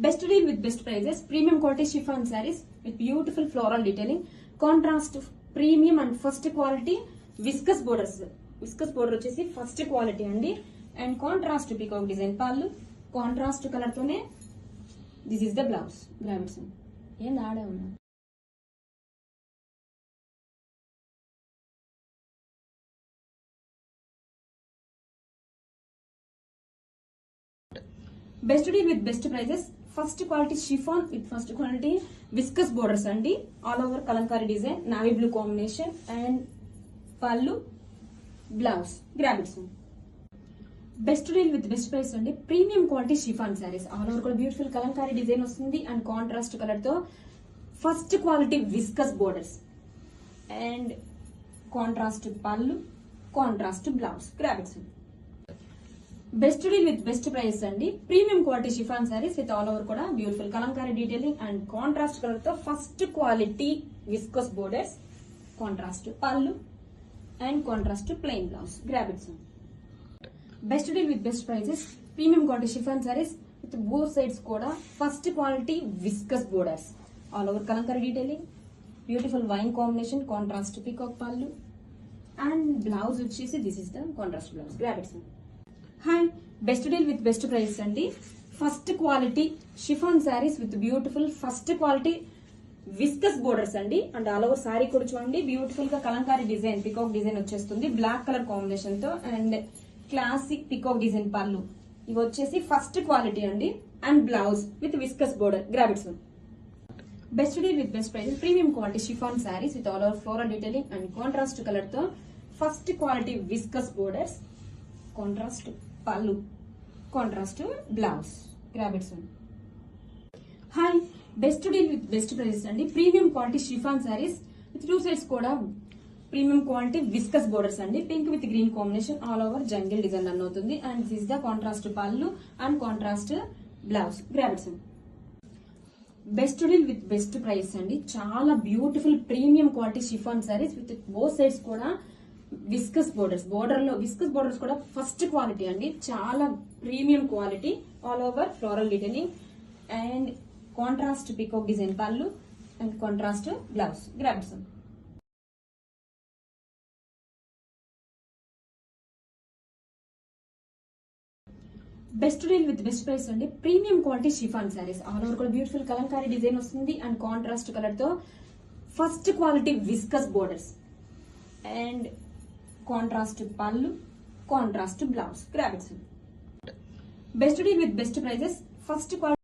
Best deal with best prices, premium quality chiffon sarees with beautiful floral detailing, contrast premium and first quality viscous borders. Viscous border వచ్చేసి first quality అండి. And contrast peacock design pallu, contrast colour తోనే this is the blouse. గ్రావిడ్స్ ఏం ఆడే ఉన్నా. Best deal with best prices, first quality chiffon with first quality viscose borders అండి. All over kalamkari design, navy blue combination and pallu, blouse, గ్రాబిట్స్. Best deal with best price అండి. Premium quality chiffon saris, all over కూడా beautiful kalamkari design వస్తుంది and contrast colour తో first quality viscose borders and contrast pallu, contrast blouse, గ్రాబిట్స్. Best deal with best price అండి. Premium quality chiffon saris with all over కూడా beautiful kalamkari detailing and contrast colour తో first quality viscose borders, contrast pallu and contrast plain blouse, గ్రాబిట్స్. Best deal with best prices, premium quality chiffon saris with both sides కూడా first quality viscose borders, all over kalamkari detailing, beautiful wine combination, contrast peacock pallu and blouse వచ్చేసి this is the contrast blouse, గ్రాబిట్స్. Hi, best deal with best price అండి. First quality chiffon saris with beautiful first quality viscose borders అండి. And all over sari కూడా చూడండి, beautiful గా kalamkari design, peacock design వచ్చేస్తుంది black colour combination తో and classic peacock design pallu. ఇవి వచ్చేసి ఫస్ట్ క్వాలిటీ అండి and blouse with viscose border, గ్రాబిట్స్. Best deal with best price, premium quality chiffon saris with all over floral detailing and contrast colour తో first quality viscose borders, contrast pallu, contrast blouse, గ్రాబిట్స్. Hi, best deal with best price అండి. Premium quality chiffon saris with two sides కూడా premium quality viscose borders అండి. Pink with green combination, all over jungle design run అవుతుంది and this is the contrast pallu and contrast blouse, గ్రాబిట్స్. Best deal with best price అండి. చాలా beautiful premium quality chiffon saris with both sides కూడా viscose borders, border లో viscose borders కూడా first quality అండి. చాలా premium quality, all over floral designing and contrast peacock design pallu and contrast blouse, గ్రాబిట్స్. Best deal with best price అండి. Premium quality chiffon saris, all over కూడా beautiful kalamkari design వస్తుంది and contrast colour తో first quality viscose borders and contrast pallu, contrast blouse, గ్రాబిట్స్. Best deal with best prices, first quality